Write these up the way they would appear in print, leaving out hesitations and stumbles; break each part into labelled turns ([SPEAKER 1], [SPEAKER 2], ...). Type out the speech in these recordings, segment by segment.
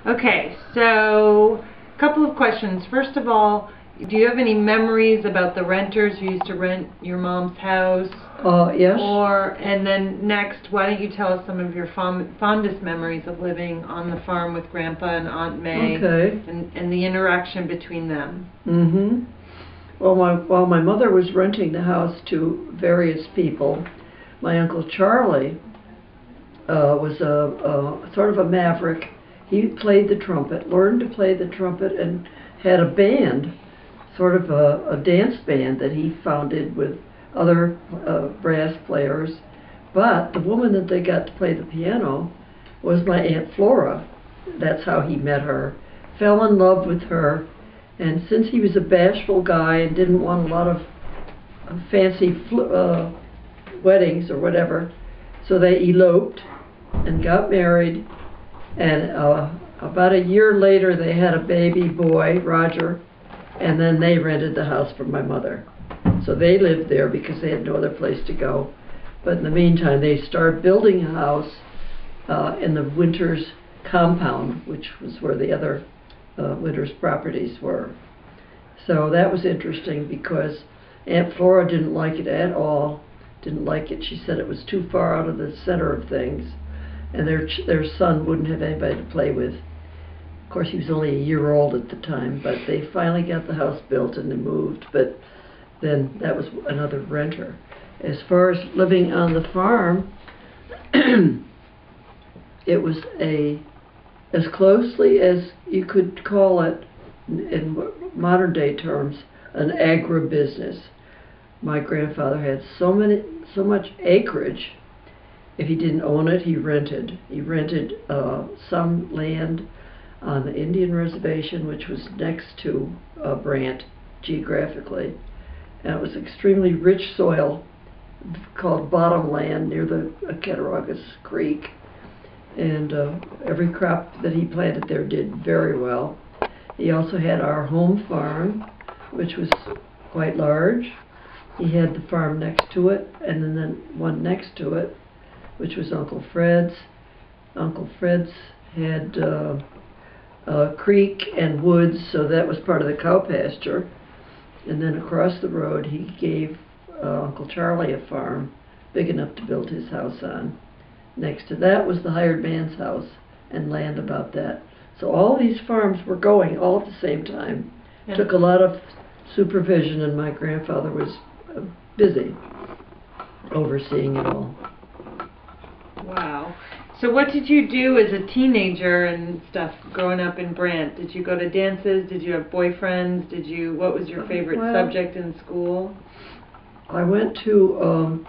[SPEAKER 1] Okay, so a couple of questions. First of all, do you have any memories about the renters who used to rent your mom's house?
[SPEAKER 2] Yes.
[SPEAKER 1] And then next, why don't you tell us some of your fondest memories of living on the farm with Grandpa and Aunt May?
[SPEAKER 2] Okay.
[SPEAKER 1] And the interaction between them.
[SPEAKER 2] Mm-hmm. Well, while my mother was renting the house to various people, my Uncle Charlie was a sort of a maverick. He played the trumpet, learned to play the trumpet, and had a band, sort of a dance band that he founded with other brass players. But the woman that they got to play the piano was my Aunt Flora. That's how he met her. Fell in love with her, and since he was a bashful guy and didn't want a lot of fancy weddings or whatever, so they eloped and got married, and about a year later they had a baby boy, Roger, and then they rented the house from my mother. So they lived there because they had no other place to go. But in the meantime, they started building a house in the Winters compound, which was where the other Winters properties were. So that was interesting because Aunt Flora didn't like it at all. Didn't like it. She said it was too far out of the center of things, and their son wouldn't have anybody to play with. Of course, he was only a year old at the time, but they finally got the house built and they moved. But then that was another renter. As far as living on the farm, it was as closely as you could call it in modern day terms, an agribusiness. My grandfather had so much acreage. If he didn't own it, he rented. He rented some land on the Indian reservation, which was next to Brant geographically, and it was extremely rich soil called bottomland near the Cattaraugus Creek, and every crop that he planted there did very well. He also had our home farm, which was quite large. He had the farm next to it, and then one next to it, which was Uncle Fred's. Uncle Fred's had a creek and woods, so that was part of the cow pasture. And then across the road, he gave Uncle Charlie a farm big enough to build his house on. Next to that was the hired man's house and land about that. So all these farms were going all at the same time.
[SPEAKER 1] Yeah.
[SPEAKER 2] Took a lot of supervision, and my grandfather was busy overseeing it all.
[SPEAKER 1] Wow. So what did you do as a teenager and stuff growing up in Brant? Did you go to dances? Did you have boyfriends? What was your favorite subject in school?
[SPEAKER 2] I went to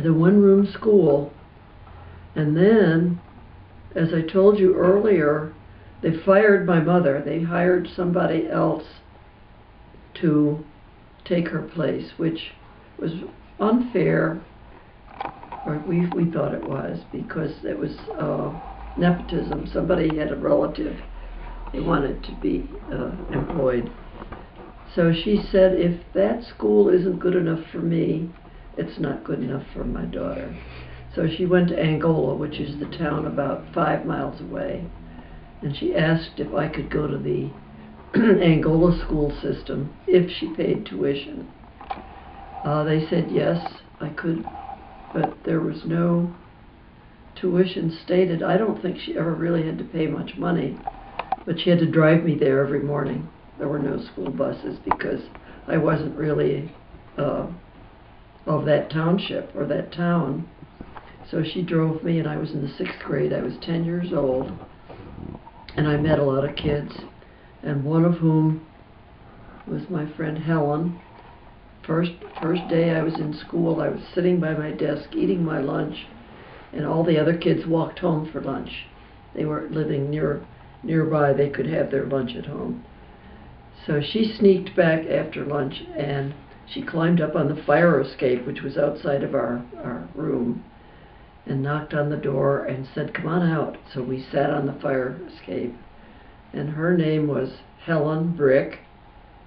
[SPEAKER 2] the one-room school, and then, as I told you earlier, they fired my mother. They hired somebody else to take her place, which was unfair, or we thought it was, because it was nepotism. Somebody had a relative they wanted to be employed. So she said, if that school isn't good enough for me, it's not good enough for my daughter. So she went to Angola, which is the town about 5 miles away, and she asked if I could go to the Angola school system if she paid tuition. They said yes, I could, but there was no tuition stated. I don't think she ever really had to pay much money, but she had to drive me there every morning. There were no school buses because I wasn't really of that township or that town. So she drove me, and I was in the 6th grade. I was 10 years old, and I met a lot of kids, and one of whom was my friend Helen. First day I was in school, I was sitting by my desk eating my lunch, and all the other kids walked home for lunch. They weren't living nearby. They could have their lunch at home. So she sneaked back after lunch, and she climbed up on the fire escape, which was outside of our room, and knocked on the door and said, "Come on out." So we sat on the fire escape, and her name was Helen Brick,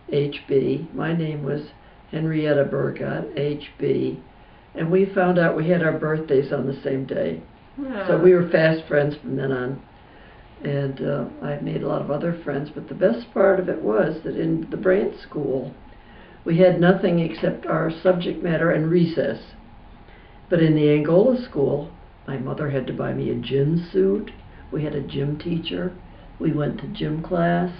[SPEAKER 2] H.B. My name was Henrietta Burgott, H.B. And we found out we had our birthdays on the same day.
[SPEAKER 1] Yeah.
[SPEAKER 2] So we were fast friends from then on. And I made a lot of other friends, but the best part of it was that in the Brant school, we had nothing except our subject matter and recess. But in the Angola school, my mother had to buy me a gym suit. We had a gym teacher. We went to gym class.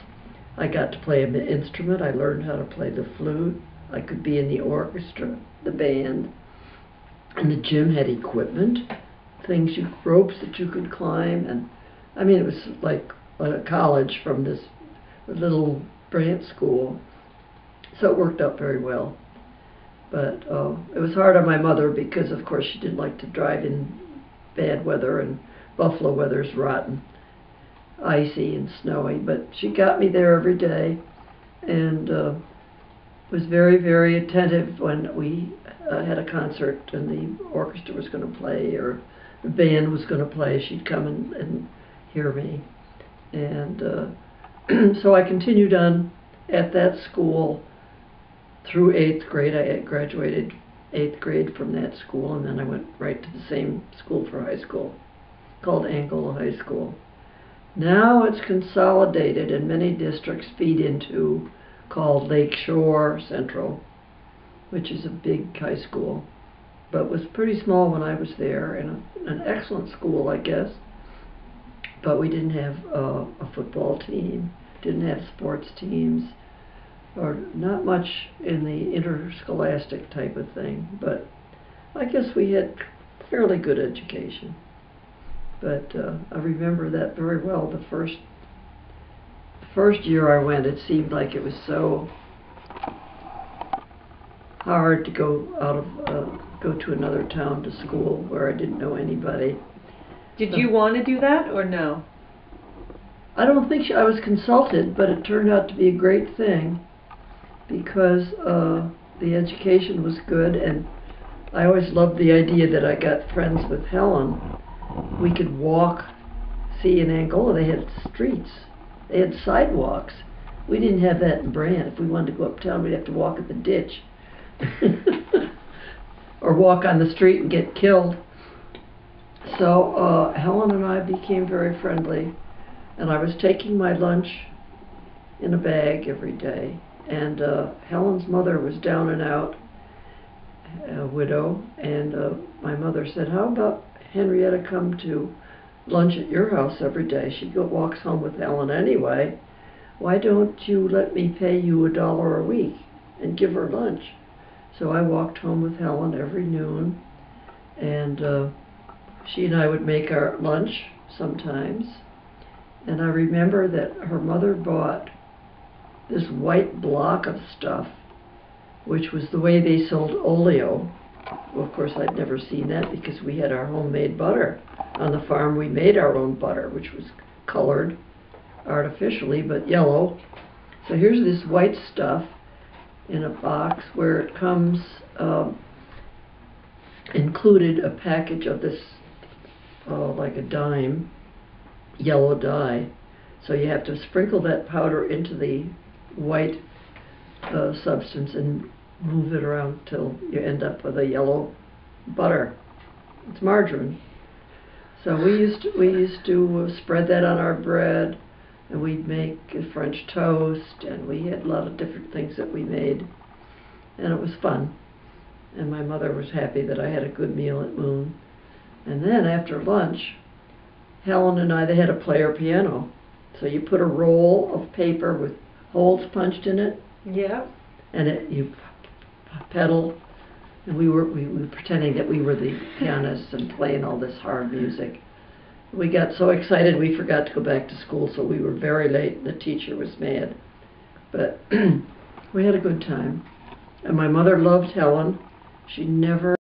[SPEAKER 2] I got to play an instrument. I learned how to play the flute. I could be in the orchestra, the band. And the gym had equipment, ropes that you could climb. And I mean, it was like a college from this little Brant school. So it worked out very well. But it was hard on my mother because, of course, she didn't like to drive in bad weather, and Buffalo weather's rotten, icy and snowy. But she got me there every day and was very, very attentive when we had a concert and the orchestra was going to play or the band was going to play. She'd come and hear me. And so I continued on at that school through 8th grade. I graduated 8th grade from that school, and then I went right to the same school for high school, called Angola High School. Now it's consolidated and many districts feed into, called Lakeshore Central, which is a big high school, but was pretty small when I was there, and an excellent school, I guess. But we didn't have a football team, didn't have sports teams, or not much in the interscholastic type of thing, but I guess we had fairly good education. But I remember that very well. The first year I went, it seemed like it was so hard to go to another town to school where I didn't know anybody.
[SPEAKER 1] Did you want to do that or no?
[SPEAKER 2] I don't think I was consulted, but it turned out to be a great thing because the education was good, and I always loved the idea that I got friends with Helen. We could walk. See, in Angola they had streets. They had sidewalks. We didn't have that in Brant. If we wanted to go uptown, we'd have to walk at the ditch. Or walk on the street and get killed. So Helen and I became very friendly, and I was taking my lunch in a bag every day. And Helen's mother was down and out, a widow, and my mother said, "How about Henrietta come to lunch at your house every day? She walks home with Helen anyway. Why don't you let me pay you $1 a week and give her lunch?" So I walked home with Helen every noon, and she and I would make our lunch sometimes. And I remember that her mother bought this white block of stuff, which was the way they sold oleo. Well, of course, I'd never seen that because we had our homemade butter. On the farm, we made our own butter, which was colored artificially, but yellow. So here's this white stuff in a box where it comes included a package of this, like a dime, yellow dye. So you have to sprinkle that powder into the white substance and move it around till you end up with a yellow butter. It's margarine. So we used to spread that on our bread, and we'd make French toast, and we had a lot of different things that we made, and it was fun. And my mother was happy that I had a good meal at Moon. And then after lunch, Helen and I, they had a player piano. So you put a roll of paper with holes punched in it.
[SPEAKER 1] Yeah.
[SPEAKER 2] And you pedal, and we were pretending that we were the pianists and playing all this hard music. We got so excited we forgot to go back to school, so we were very late, and the teacher was mad. But we had a good time. And my mother loved Helen. She never